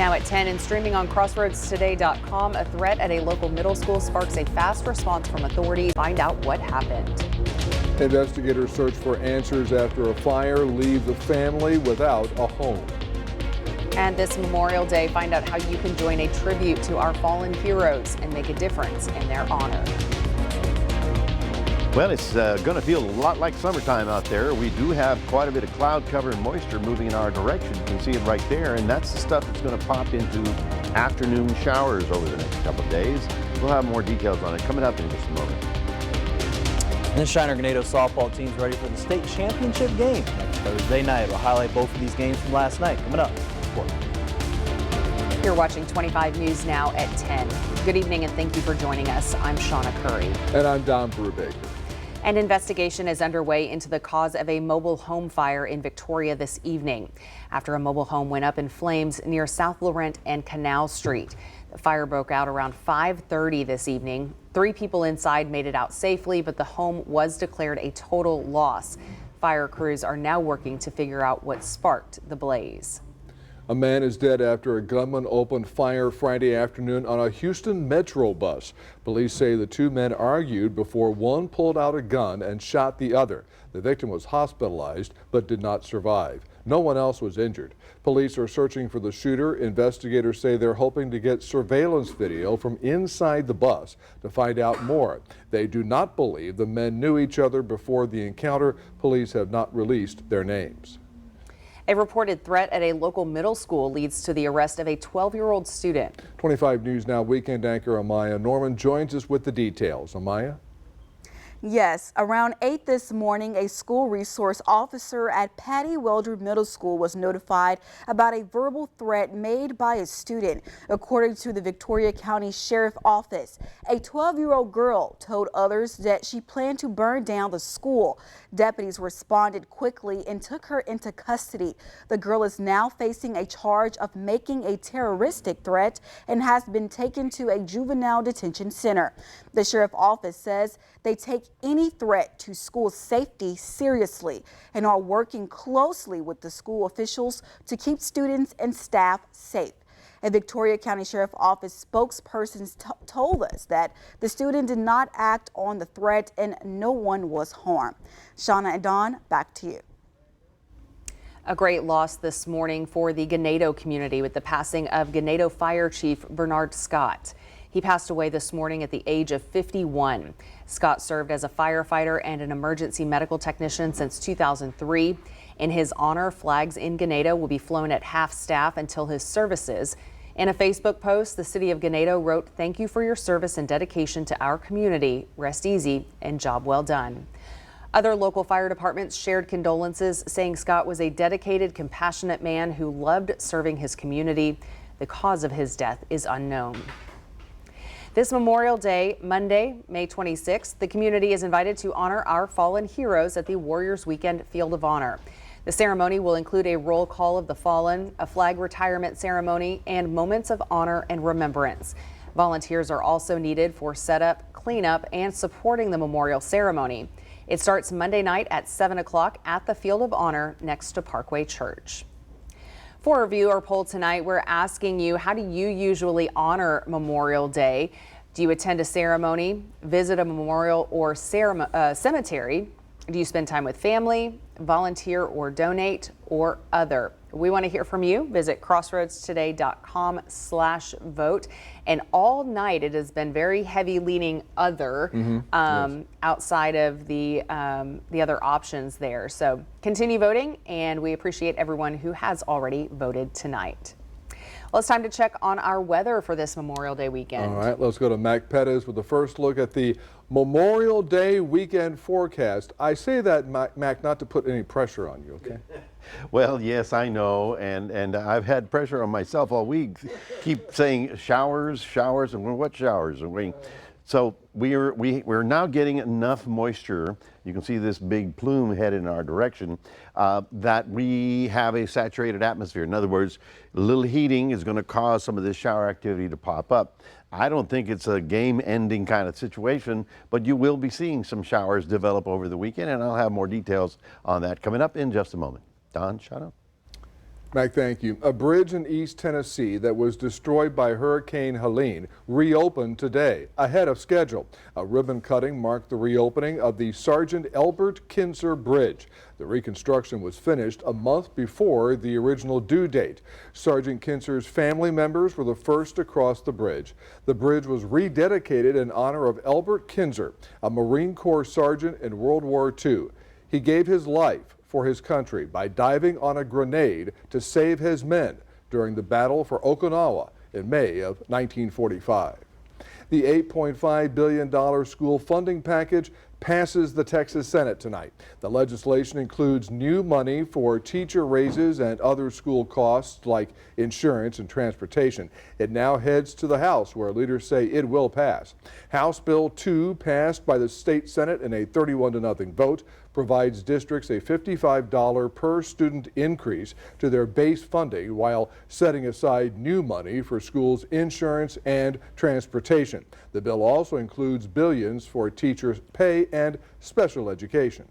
Now at 10 and streaming on crossroadstoday.com, a threat at a local middle school sparks a fast response from authorities. Find out what happened. Investigators search for answers after a fire leaves a family without a home. And this Memorial Day, find out how you can join a tribute to our fallen heroes and make a difference in their honor. Well, it's going to feel a lot like summertime out there. We do have quite a bit of cloud cover and moisture moving in our direction. You can see it right there, and that's the stuff that's going to pop into afternoon showers over the next couple of days. We'll have more details on it coming up in just a moment. And the Shiner Ganado softball team's ready for the state championship game next Thursday night. We'll highlight both of these games from last night. Coming up. You're watching 25 News now at 10. Good evening and thank you for joining us. I'm Shawna Currie. And I'm Brubaker. An investigation is underway into the cause of a mobile home fire in Victoria this evening after a mobile home went up in flames near South Laurent and Canal Street. The fire broke out around 5:30 this evening. 3 people inside made it out safely, but the home was declared a total loss. Fire crews are now working to figure out what sparked the blaze. A man is dead after a gunman opened fire Friday afternoon on a Houston Metro bus. Police say the 2 men argued before one pulled out a gun and shot the other. The victim was hospitalized but did not survive. No one else was injured. Police are searching for the shooter. Investigators say they're hoping to get surveillance video from inside the bus to find out more. They do not believe the men knew each other before the encounter. Police have not released their names. A reported threat at a local middle school leads to the arrest of a 12-year-old student. 25 News Now weekend anchor Amaya Norman joins us with the details. Amaya? Yes, around 8 this morning, a school resource officer at Patty Welder Middle School was notified about a verbal threat made by a student. According to the Victoria County Sheriff Office, a 12-year-old girl told others that she planned to burn down the school. Deputies responded quickly and took her into custody. The girl is now facing a charge of making a terroristic threat and has been taken to a juvenile detention center. The Sheriff Office says they take any threat to school safety seriously and are working closely with the school officials to keep students and staff safe. A Victoria County Sheriff Office spokesperson told us that the student did not act on the threat and no one was harmed. Shawna and Dawn, back to you. A great loss this morning for the Ganado community with the passing of Ganado Fire Chief Bernard Scott. He passed away this morning at the age of 51. Scott served as a firefighter and an emergency medical technician since 2003. In his honor, flags in Ganado will be flown at half-staff until his services. In a Facebook post, the city of Ganado wrote, "Thank you for your service and dedication to our community. Rest easy and job well done." Other local fire departments shared condolences, saying Scott was a dedicated, compassionate man who loved serving his community. The cause of his death is unknown. This Memorial Day, Monday, May 26th, the community is invited to honor our fallen heroes at the Warriors Weekend Field of Honor. The ceremony will include a roll call of the fallen, a flag retirement ceremony, and moments of honor and remembrance. Volunteers are also needed for setup, cleanup, and supporting the memorial ceremony. It starts Monday night at 7 o'clock at the Field of Honor next to Parkway Church. For a viewer poll tonight, we're asking you, how do you usually honor Memorial Day? Do you attend a ceremony, visit a memorial or cemetery? Do you spend time with family, volunteer or donate, or other? We want to hear from you. Visit crossroadstoday.com/vote. And all night it has been very heavy leaning other outside of the other options there. So continue voting, and we appreciate everyone who has already voted tonight. Well, it's time to check on our weather for this Memorial Day weekend. All right, let's go to Mac Pettis with the first look at the Memorial Day weekend forecast. I say that, Mac, not to put any pressure on you, okay? Well, yes, I know, and I've had pressure on myself all week. Keep saying showers, and what showers are we? So we're now getting enough moisture. You can see this big plume headed in our direction that we have a saturated atmosphere. In other words, a little heating is going to cause some of this shower activity to pop up. I don't think it's a game-ending kind of situation, but you will be seeing some showers develop over the weekend, and I'll have more details on that coming up in just a moment. Don, Shawna? Mac, thank you. A bridge in East Tennessee that was destroyed by Hurricane Helene reopened today, ahead of schedule. A ribbon cutting marked the reopening of the Sergeant Elbert Kinzer Bridge. The reconstruction was finished a month before the original due date. Sergeant Kinzer's family members were the first to cross the bridge. The bridge was rededicated in honor of Elbert Kinzer, a Marine Corps sergeant in World War II. He gave his life for his country by diving on a grenade to save his men during the battle for Okinawa in May of 1945. The $8.5 billion school funding package passes the Texas Senate tonight. The legislation includes new money for teacher raises and other school costs like insurance and transportation. It now heads to the House, where leaders say it will pass. House Bill 2 passed by the state Senate in a 31-0 vote, provides districts a $55 per student increase to their base funding while setting aside new money for schools' insurance and transportation. The bill also includes billions for teachers' pay and special education.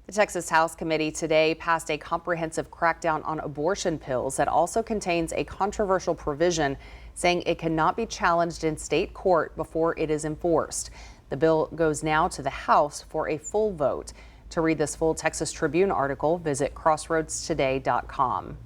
The Texas House Committee today passed a comprehensive crackdown on abortion pills that also contains a controversial provision saying it cannot be challenged in state court before it is enforced. The bill goes now to the House for a full vote. To read this full Texas Tribune article, visit crossroadstoday.com.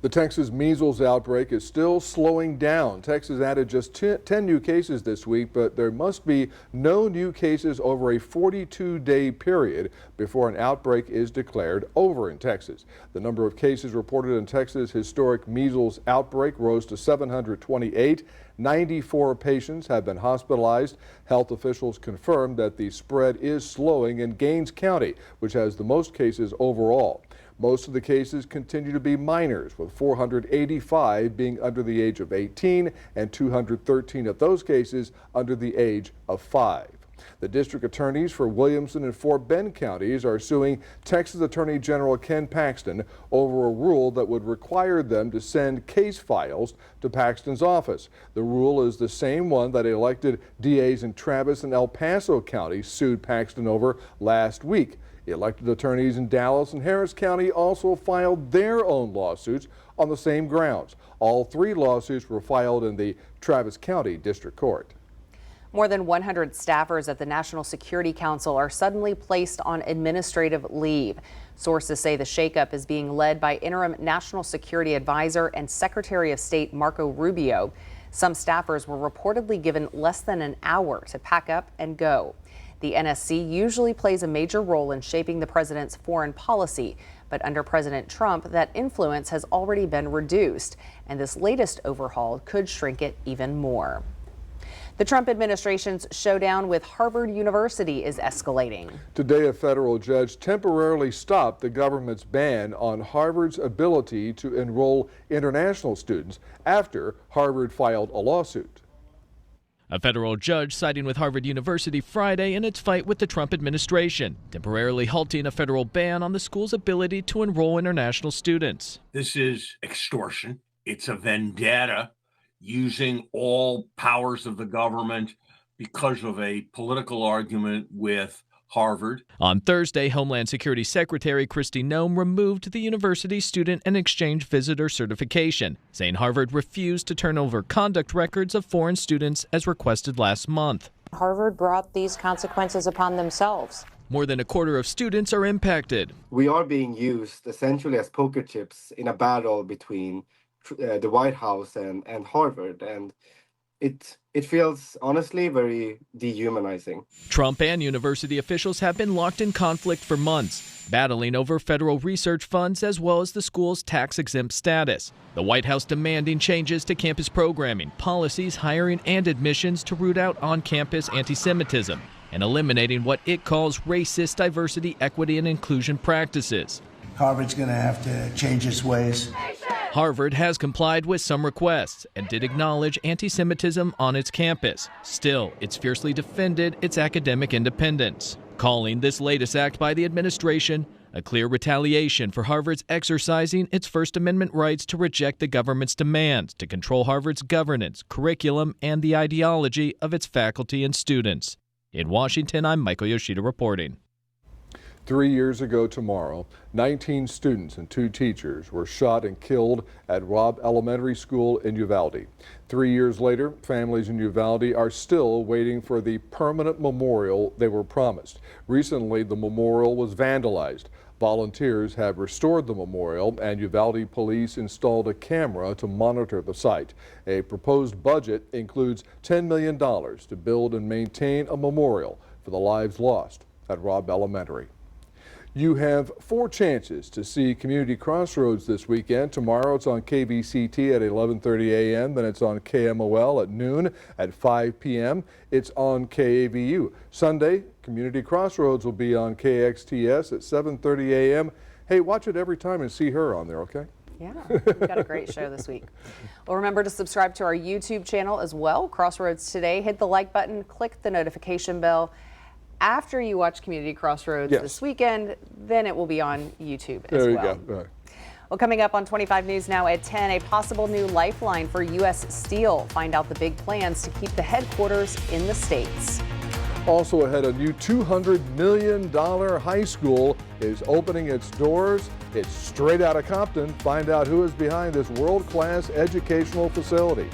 The Texas measles outbreak is still slowing down. Texas added just 10 new cases this week, but there must be no new cases over a 42-day period before an outbreak is declared over in Texas. The number of cases reported in Texas' historic measles outbreak rose to 728. 94 patients have been hospitalized. Health officials confirmed that the spread is slowing in Gaines County, which has the most cases overall. Most of the cases continue to be minors, with 485 being under the age of 18 and 213 of those cases under the age of 5. The district attorneys for Williamson and Fort Bend counties are suing Texas Attorney General Ken Paxton over a rule that would require them to send case files to Paxton's office. The rule is the same one that elected DAs in Travis and El Paso counties sued Paxton over last week. Elected attorneys in Dallas and Harris County also filed their own lawsuits on the same grounds. All 3 lawsuits were filed in the Travis County District Court. More than 100 staffers at the National Security Council are suddenly placed on administrative leave. Sources say the shakeup is being led by interim National Security Advisor and Secretary of State Marco Rubio. Some staffers were reportedly given less than an hour to pack up and go. The NSC usually plays a major role in shaping the president's foreign policy, but under President Trump, that influence has already been reduced, and this latest overhaul could shrink it even more. The Trump administration's showdown with Harvard University is escalating. Today, a federal judge temporarily stopped the government's ban on Harvard's ability to enroll international students after Harvard filed a lawsuit. A federal judge siding with Harvard University Friday in its fight with the Trump administration, temporarily halting a federal ban on the school's ability to enroll international students. This is extortion. It's a vendetta using all powers of the government because of a political argument with Harvard. On Thursday, Homeland Security Secretary Kristi Noem removed the university's student and exchange visitor certification, saying Harvard refused to turn over conduct records of foreign students as requested last month. Harvard brought these consequences upon themselves. More than a quarter of students are impacted. We are being used essentially as poker chips in a battle between the White House and Harvard, and it feels honestly very dehumanizing. Trump and university officials have been locked in conflict for months, battling over federal research funds as well as the school's tax-exempt status. The White House demanding changes to campus programming, policies, hiring, and admissions to root out on-campus anti-Semitism and eliminating what it calls racist diversity, equity, and inclusion practices. Harvard's going to have to change its ways. Harvard has complied with some requests and did acknowledge anti-Semitism on its campus. Still, it's fiercely defended its academic independence, calling this latest act by the administration a clear retaliation for Harvard's exercising its First Amendment rights to reject the government's demands to control Harvard's governance, curriculum, and the ideology of its faculty and students. In Washington, I'm Michael Yoshida reporting. 3 years ago tomorrow, 19 students and 2 teachers were shot and killed at Robb Elementary School in Uvalde. 3 years later, families in Uvalde are still waiting for the permanent memorial they were promised. Recently, the memorial was vandalized. Volunteers have restored the memorial, and Uvalde police installed a camera to monitor the site. A proposed budget includes $10 million to build and maintain a memorial for the lives lost at Robb Elementary. You have 4 chances to see Community Crossroads this weekend. Tomorrow it's on KVCT at 11:30 a.m. Then it's on KMOL at noon. At 5 p.m. it's on KAVU. Sunday, Community Crossroads will be on KXTS at 7:30 a.m. Hey, watch it every time and see her on there, okay? Yeah, we've got a great show this week. Well, remember to subscribe to our YouTube channel as well, Crossroads Today. Hit the like button, click the notification bell. After you watch Community Crossroads this weekend, then it will be on YouTube as well. There you go. Right. Well, coming up on 25 News Now at 10, a possible new lifeline for U.S. Steel. Find out the big plans to keep the headquarters in the States. Also ahead, a new $200 million high school is opening its doors. It's straight out of Compton. Find out who is behind this world-class educational facility.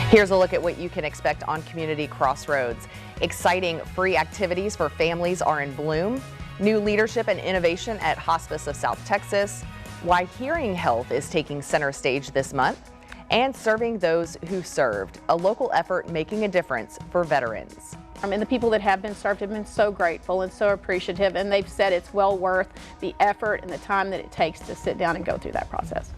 Here's a look at what you can expect on Community Crossroads. Exciting free activities for families are in bloom. New leadership and innovation at Hospice of South Texas. Why hearing health is taking center stage this month. And serving those who served. A local effort making a difference for veterans. And the people that have been served have been so grateful and so appreciative, and they've said it's well worth the effort and the time that it takes to sit down and go through that process.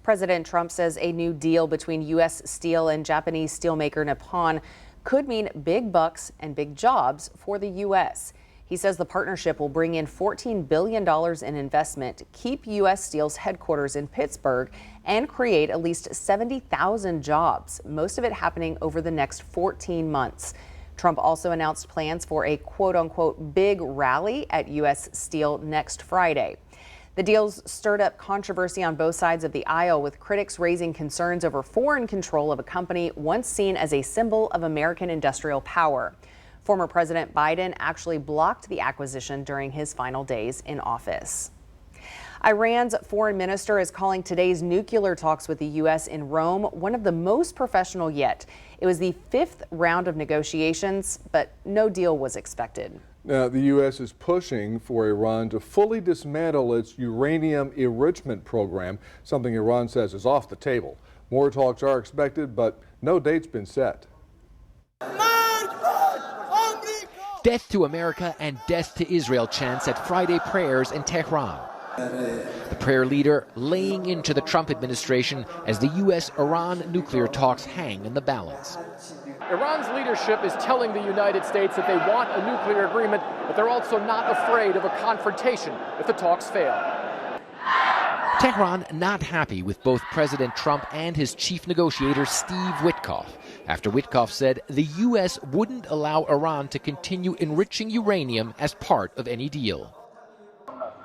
President Trump says a new deal between U.S. Steel and Japanese steelmaker Nippon could mean big bucks and big jobs for the U.S. He says the partnership will bring in $14 billion in investment, keep U.S. Steel's headquarters in Pittsburgh, and create at least 70,000 jobs, most of it happening over the next 14 months. Trump also announced plans for a quote-unquote big rally at U.S. Steel next Friday. The deals stirred up controversy on both sides of the aisle, with critics raising concerns over foreign control of a company once seen as a symbol of American industrial power. Former President Biden actually blocked the acquisition during his final days in office. Iran's foreign minister is calling today's nuclear talks with the U.S. in Rome one of the most professional yet. It was the 5th round of negotiations, but no deal was expected. Now, the U.S. is pushing for Iran to fully dismantle its uranium enrichment program, something Iran says is off the table. More talks are expected, but no date's been set. Death to America and death to Israel chants at Friday prayers in Tehran. The prayer leader laying into the Trump administration as the U.S.-Iran nuclear talks hang in the balance. Iran's leadership is telling the United States that they want a nuclear agreement, but they're also not afraid of a confrontation if the talks fail. Tehran not happy with both President Trump and his chief negotiator Steve Witkoff, after Witkoff said the U.S. wouldn't allow Iran to continue enriching uranium as part of any deal.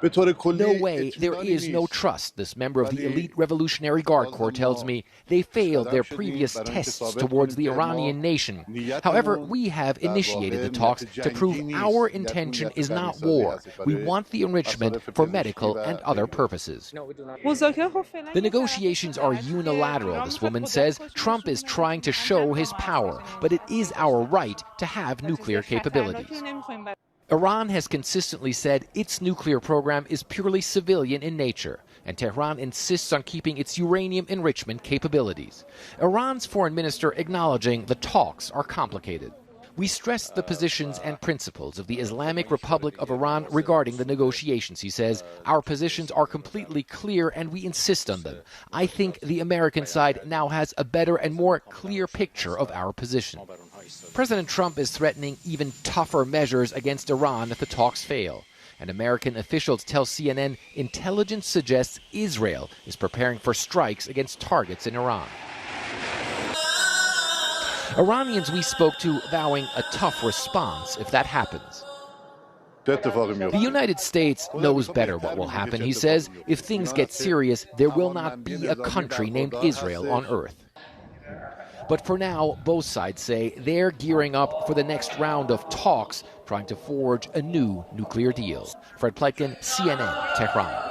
No way, there is no trust, this member of the elite Revolutionary Guard Corps tells me. They failed their previous tests towards the Iranian nation. However, we have initiated the talks to prove our intention is not war. We want the enrichment for medical and other purposes. The negotiations are unilateral, this woman says. Trump is trying to show his power, but it is our right to have nuclear capabilities. Iran has consistently said its nuclear program is purely civilian in nature, and Tehran insists on keeping its uranium enrichment capabilities. Iran's foreign minister acknowledging the talks are complicated. We stressed the positions and principles of the Islamic Republic of Iran regarding the negotiations, he says. Our positions are completely clear and we insist on them. I think the American side now has a better and more clear picture of our position. President Trump is threatening even tougher measures against Iran if the talks fail. And American officials tell CNN intelligence suggests Israel is preparing for strikes against targets in Iran. Iranians we spoke to vowing a tough response if that happens. The United States knows better what will happen, he says. If things get serious, there will not be a country named Israel on earth. But for now, both sides say they're gearing up for the next round of talks, trying to forge a new nuclear deal. Fred Pleitkin, CNN, Tehran.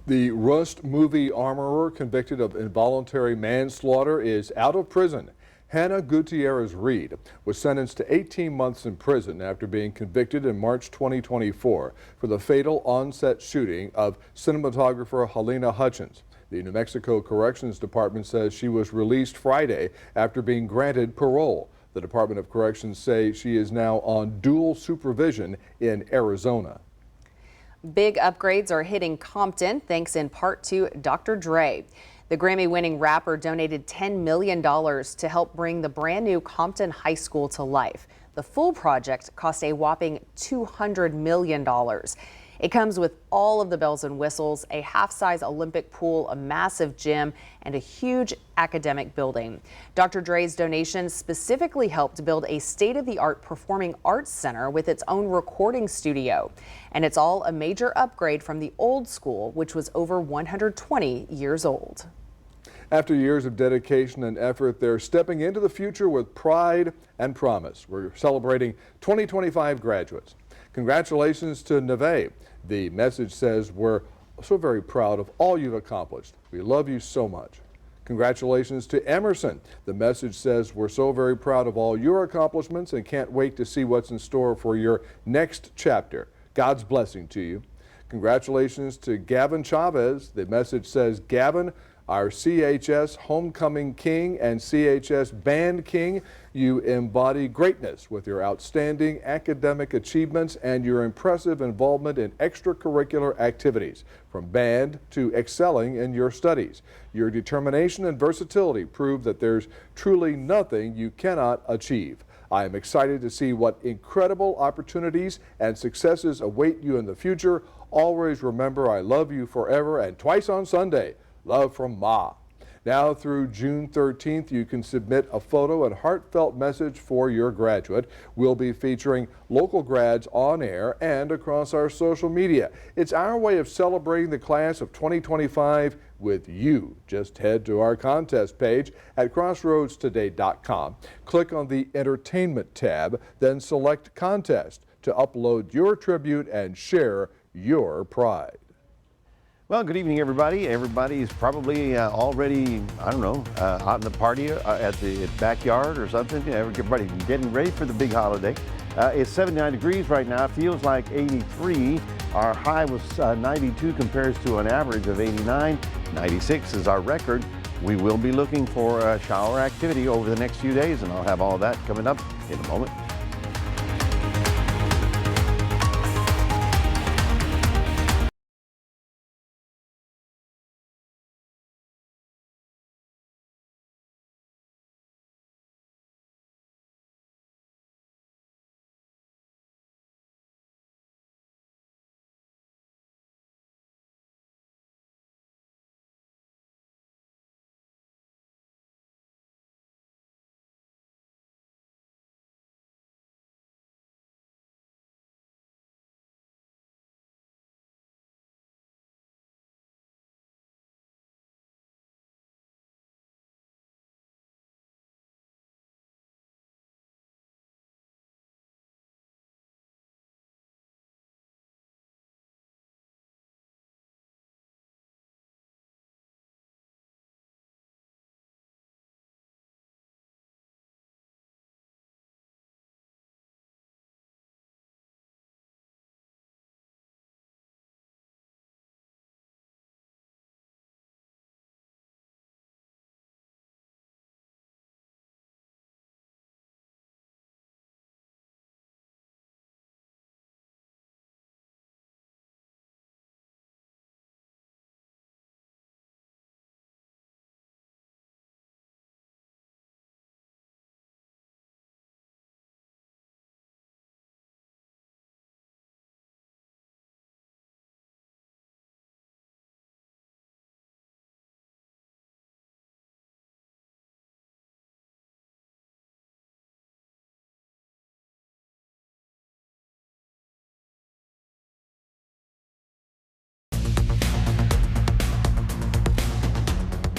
The Rust movie armorer convicted of involuntary manslaughter is out of prison. Hannah Gutierrez-Reed was sentenced to 18 months in prison after being convicted in March 2024 for the fatal on-set shooting of cinematographer Helena Hutchins. The New Mexico Corrections Department says she was released Friday after being granted parole. The Department of Corrections say she is now on dual supervision in Arizona. Big upgrades are hitting Compton, thanks in part to Dr. Dre. The Grammy-winning rapper donated $10 million to help bring the brand new Compton High School to life. The full project cost a whopping $200 million. It comes with all of the bells and whistles, a half-size Olympic pool, a massive gym, and a huge academic building. Dr. Dre's donation specifically helped build a state-of-the-art performing arts center with its own recording studio. And it's all a major upgrade from the old school, which was over 120 years old. After years of dedication and effort, they're stepping into the future with pride and promise. We're celebrating 2025 graduates. Congratulations to Neve. The message says, we're so very proud of all you've accomplished. We love you so much. Congratulations to Emerson. The message says, we're so very proud of all your accomplishments and can't wait to see what's in store for your next chapter. God's blessing to you. Congratulations to Gavin Chavez. The message says, Gavin, our CHS Homecoming King and CHS Band King, you embody greatness with your outstanding academic achievements and your impressive involvement in extracurricular activities, from band to excelling in your studies. Your determination and versatility prove that there's truly nothing you cannot achieve. I am excited to see what incredible opportunities and successes await you in the future. Always remember, I love you forever and twice on Sunday. Love from Ma. Now through June 13th, you can submit a photo and heartfelt message for your graduate. We'll be featuring local grads on air and across our social media. It's our way of celebrating the class of 2025 with you. Just head to our contest page at crossroadstoday.com. Click on the Entertainment tab, then select Contest to upload your tribute and share your pride. Well, good evening, everybody. Everybody's probably already, I don't know, out in the party at the backyard or something. Everybody getting ready for the big holiday. It's 79 degrees right now. It feels like 83. Our high was 92, compares to an average of 89. 96 is our record. We will be looking for shower activity over the next few days, and I'll have all that coming up in a moment.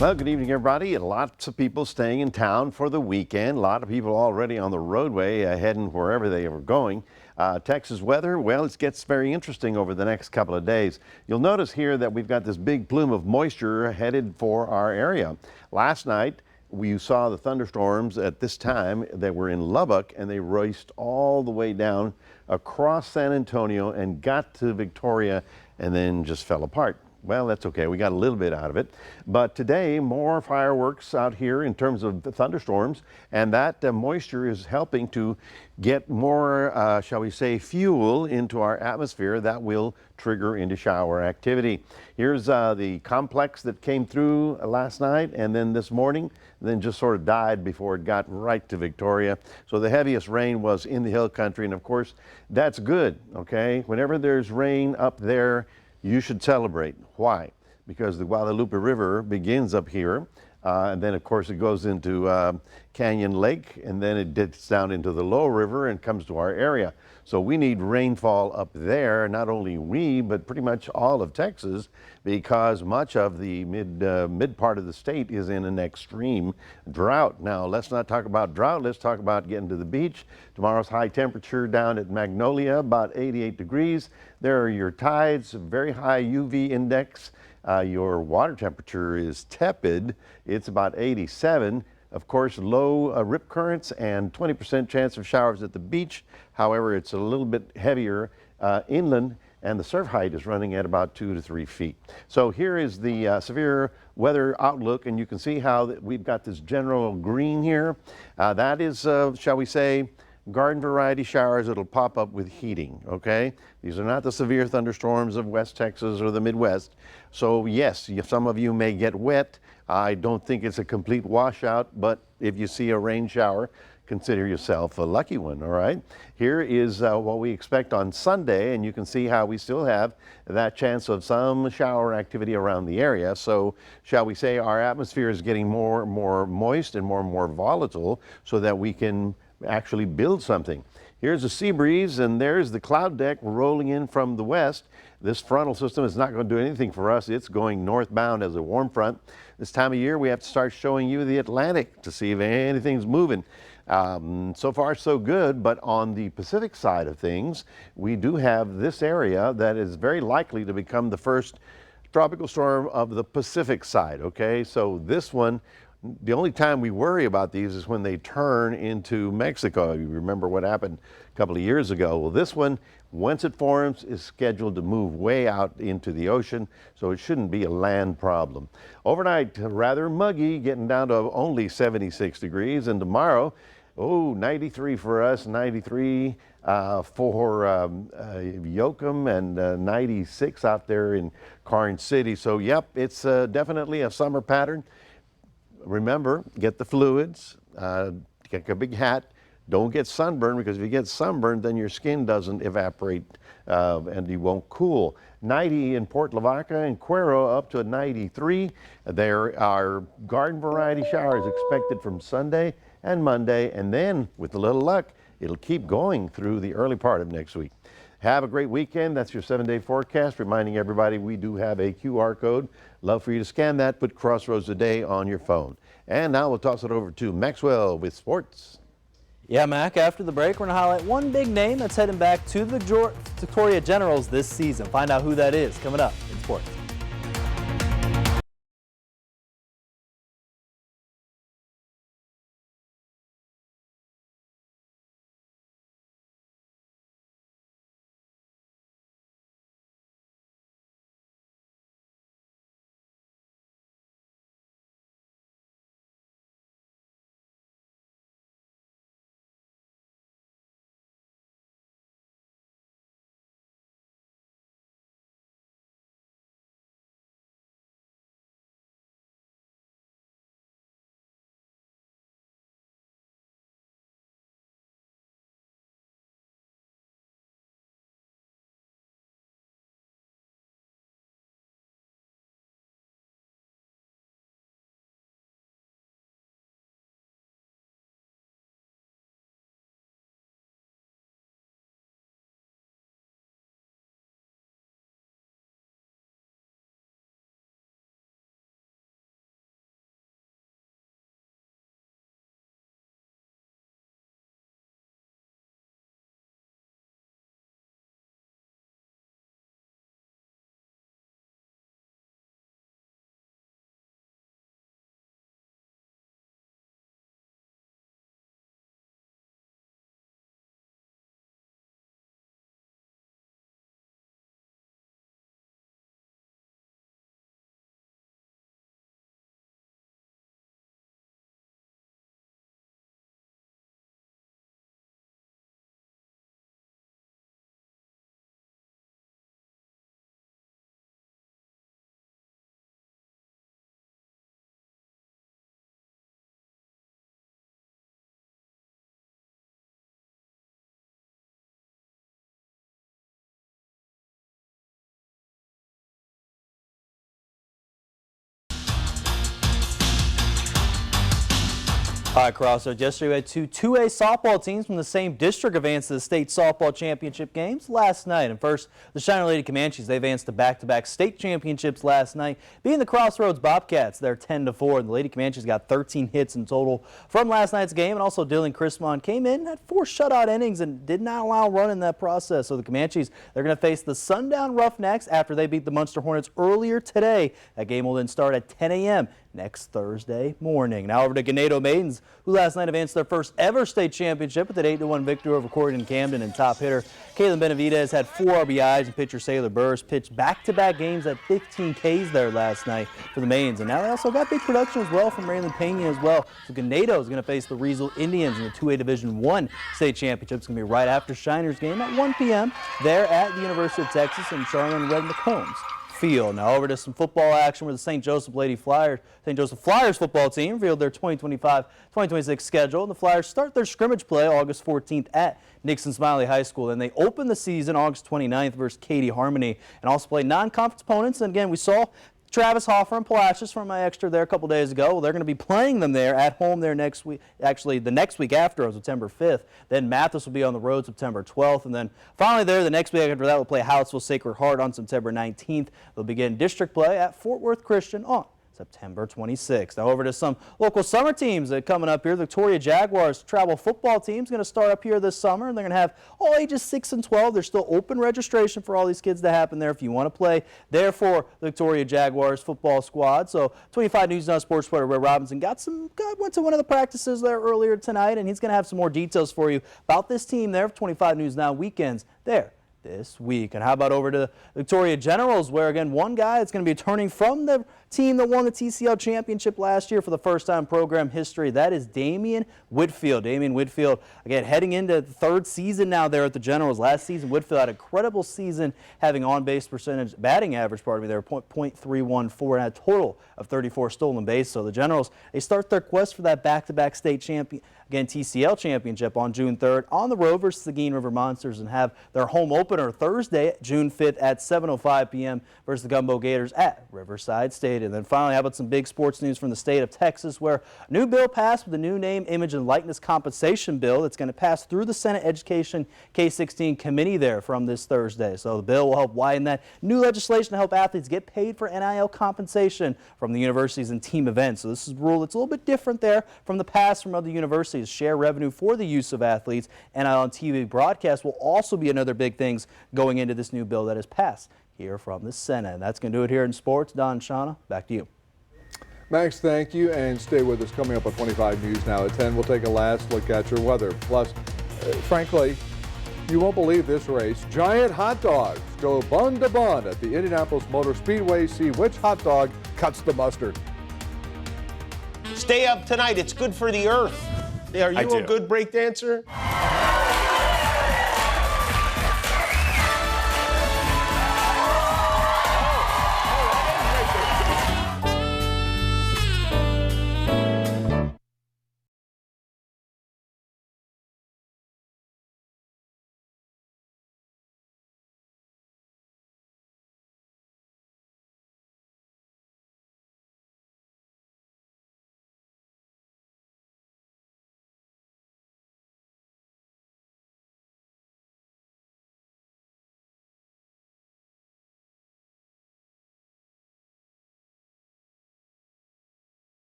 Well, good evening, everybody. Lots of people staying in town for the weekend. A lot of people already on the roadway heading wherever they were going. Texas weather, well, it gets very interesting over the next couple of days. You'll notice here that we've got this big plume of moisture headed for our area. Last night, we saw the thunderstorms at this time that were in Lubbock, and they raced all the way down across San Antonio and got to Victoria and then just fell apart. Well, that's okay. We got a little bit out of it. But today, more fireworks out here in terms of the thunderstorms, and that moisture is helping to get more, shall we say, fuel into our atmosphere that will trigger into shower activity. Here's the complex that came through last night and then this morning, then just sort of died before it got right to Victoria. So the heaviest rain was in the hill country, and of course, that's good, okay? Whenever there's rain up there, you should celebrate. Why? Because the Guadalupe River begins up here, and then of course it goes into Canyon Lake, and then it dips down into the Low River and comes to our area. So we need rainfall up there, not only we, but pretty much all of Texas, because much of the mid part of the state is in an extreme drought. Now, let's not talk about drought, let's talk about getting to the beach. Tomorrow's high temperature down at Magnolia, about 88 degrees. There are your tides, very high UV index. Your water temperature is tepid, it's about 87. Of course, low rip currents and 20% chance of showers at the beach. However, it's a little bit heavier inland, and the surf height is running at about 2 to 3 feet. So here is the severe weather outlook, and you can see how we've got this general green here. That is, shall we say, garden variety showers that'll pop up with heating, okay? These are not the severe thunderstorms of West Texas or the Midwest. So yes, some of you may get wet. I don't think it's a complete washout, but if you see a rain shower, consider yourself a lucky one, all right? Here is what we expect on Sunday, and you can see how we still have that chance of some shower activity around the area. So shall we say our atmosphere is getting more and more moist and more volatile so that we can actually build something. Here's a sea breeze, and there's the cloud deck rolling in from the west. This frontal system is not going to do anything for us. It's going northbound as a warm front. This time of year, we have to start showing you the Atlantic to see if anything's moving. So far, so good, but on the Pacific side of things, we do have this area that is very likely to become the first tropical storm of the Pacific side, okay? So this one, the only time we worry about these is when they turn into Mexico. You remember what happened a couple of years ago. Well, this one, once it forms, is scheduled to move way out into the ocean, so it shouldn't be a land problem. Overnight, rather muggy, getting down to only 76 degrees, and tomorrow, 93 for us, 93 for Yoakum, and 96 out there in Karnes City. So, yep, it's definitely a summer pattern. Remember, get the fluids, get a big hat. Don't get sunburned, because if you get sunburned, then your skin doesn't evaporate and you won't cool. 90 in Port Lavaca and Cuero, up to a 93. There are garden variety showers expected from Sunday and Monday, and then with a little luck, it'll keep going through the early part of next week. Have a great weekend. That's your 7-day forecast, reminding everybody we do have a QR code. Love for you to scan that, put Crossroads Today on your phone. And now we'll toss it over to Maxwell with sports. Yeah, Mac, after the break, we're going to highlight one big name that's heading back to the Victoria Generals this season. Find out who that is coming up in sports. Hi, Crossroads. Yesterday we had two 2A softball teams from the same district advance to the state softball championship games last night. And first, the Shawna Lady Comanches. They advanced to back-to-back state championships last night, beating the Crossroads Bobcats. They're 10-4. And the Lady Comanches got 13 hits in total from last night's game. And also Dylan Chrismon came in, had 4 shutout innings, and did not allow a run in that process. So the Comanches, they're going to face the Sundown Roughnecks after they beat the Munster Hornets earlier today. That game will then start at 10 a.m. next Thursday morning. Now over to Ganado Maidens, who last night advanced their first ever state championship with an 8-1 victory over Corydon Camden. And top hitter Kaylin Benavidez had 4 RBIs, and pitcher Sailor Burrs pitched back-to-back games at 15 Ks there last night for the Maidens. And now they also got big production as well from Raylan Pena as well. So Ganado is going to face the Riesel Indians in the 2A Division I state championship. It's going to be right after Shiner's game at 1 p.m. there at the University of Texas in Charlene Red McCombs Field. Now over to some football action where the St. Joseph Flyers football team revealed their 2025-2026 schedule. And the Flyers start their scrimmage play August 14th at Nixon Smiley High School. Then they open the season August 29th versus Katy Harmony and also play non-conference opponents. And again, we saw Travis Hoffer and Palacios from my extra there a couple days ago. Well, they're going to be playing them there at home there next week. Actually, the next week after on September 5th. Then Mathis will be on the road September 12th. And then finally there, the next week after that, we'll play Houtsville Sacred Heart on September 19th. They'll begin district play at Fort Worth Christian on September 26th. Now over to some local summer teams that are coming up here. The Victoria Jaguars travel football team is going to start up here this summer. They're going to have all ages 6 and 12. There's still open registration for all these kids to happen there if you want to play there for the Victoria Jaguars football squad. So 25 News Now sports reporter Ray Robinson went to one of the practices there earlier tonight, and he's going to have some more details for you about this team there for 25 News Now weekends there this week. And how about over to Victoria Generals, where again one guy that's going to be turning from the team that won the TCL championship last year for the first time in program history. That is Damian Whitfield. Damian Whitfield, again, heading into the 3rd season now there at the Generals. Last season, Whitfield had an incredible season, having on-base percentage, batting average, there, .314, and a total of 34 stolen bases. So the Generals, they start their quest for that back-to-back state champion, again, TCL championship on June 3rd on the road versus the Seguin River Monsters, and have their home opener Thursday, June 5th at 7:05 p.m. versus the Gumbo Gators at Riverside Stadium. And then finally, how about some big sports news from the state of Texas, where a new bill passed with the new name, image, and likeness compensation bill that's going to pass through the Senate Education K-16 committee there from this Thursday. So the bill will help widen that new legislation to help athletes get paid for NIL compensation from the universities and team events. So this is a rule that's a little bit different there from the past from other universities. Share revenue for the use of athletes. NIL and TV broadcast will also be another big things going into this new bill that is passed here from the Senate. And that's going to do it here in sports. Don and Shawna, back to you. Max, thank you, and stay with us. Coming up on 25 News Now at 10, we'll take a last look at your weather. Plus, frankly, you won't believe this race. Giant hot dogs go bun to bun at the Indianapolis Motor Speedway. See which hot dog cuts the mustard. Stay up tonight. It's good for the earth. Are you a good break dancer?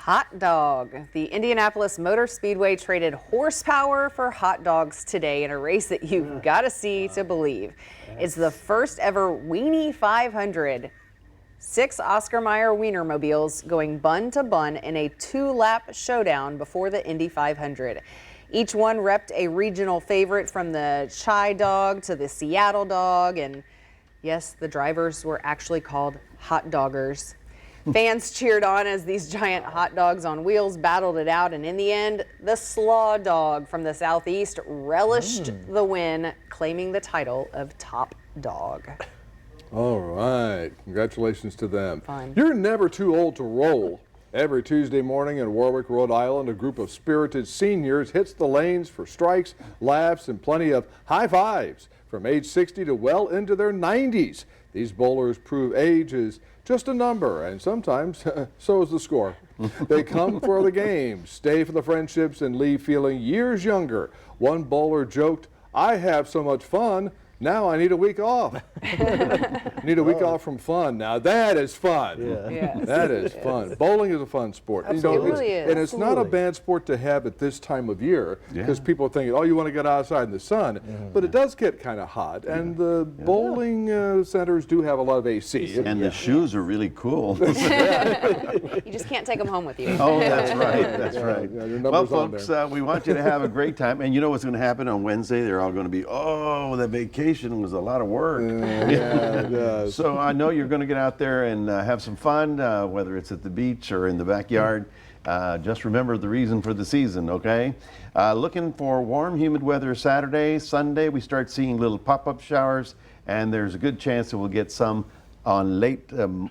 Hot dog. The Indianapolis Motor Speedway traded horsepower for hot dogs today in a race that you've got to see to believe. It's the first ever Weenie 500. 6 Oscar Mayer Wienermobiles going bun to bun in a 2-lap showdown before the Indy 500. Each one repped a regional favorite, from the Chai dog to the Seattle dog, and yes, the drivers were actually called hot doggers. Fans cheered on as these giant hot dogs on wheels battled it out, and in the end, the Slaw dog from the Southeast relished the win, claiming the title of top dog. All right, congratulations to them. Fun. You're never too old to roll. Every Tuesday morning in Warwick, Rhode Island, a group of spirited seniors hits the lanes for strikes, laughs, and plenty of high fives from age 60 to well into their 90s. These bowlers prove age is just a number, and sometimes so is the score. They come for the games, stay for the friendships, and leave feeling years younger. One bowler joked, "I have so much fun, now I need a week off." Need a week off from fun. Now that is fun. Yeah. Yes, That is fun. Bowling is a fun sport. Absolutely. It really it's, is. and it's not a bad sport to have at this time of year, because people are thinking, oh, you want to get outside in the sun, but it does get kind of hot, and the bowling centers do have a lot of AC. And the shoes are really cool. You just can't take them home with you. Oh, that's right. That's right. Yeah, your Well, number's on folks, there. we want you to have a great time. And you know what's going to happen on Wednesday? They're all going to be, oh, the vacation was a lot of work. Yeah, it does. So I know you're going to get out there and have some fun, whether it's at the beach or in the backyard. Just remember the reason for the season, okay? Looking for warm, humid weather Saturday. Sunday, we start seeing little pop-up showers, and there's a good chance that we'll get some on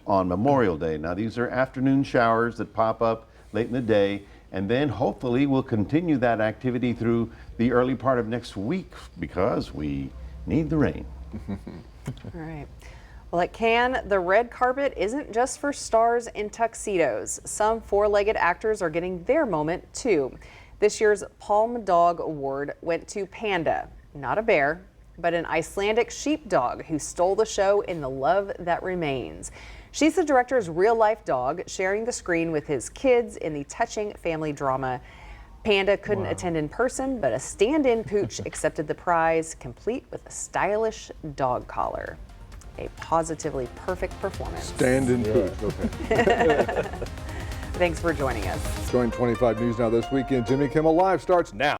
on Memorial Day. Now, these are afternoon showers that pop up late in the day, and then hopefully we'll continue that activity through the early part of next week, because we need the rain. All right. Well, at Cannes, the red carpet isn't just for stars in tuxedos. Some four-legged actors are getting their moment, too. This year's Palm Dog Award went to Panda, not a bear, but an Icelandic sheepdog who stole the show in The Love That Remains. She's the director's real-life dog, sharing the screen with his kids in the touching family drama. Panda couldn't attend in person, but a stand-in pooch accepted the prize, complete with a stylish dog collar. A positively perfect performance. Stand-in pooch, okay. Thanks for joining us. Join 25 News Now this weekend. Jimmy Kimmel Live starts now.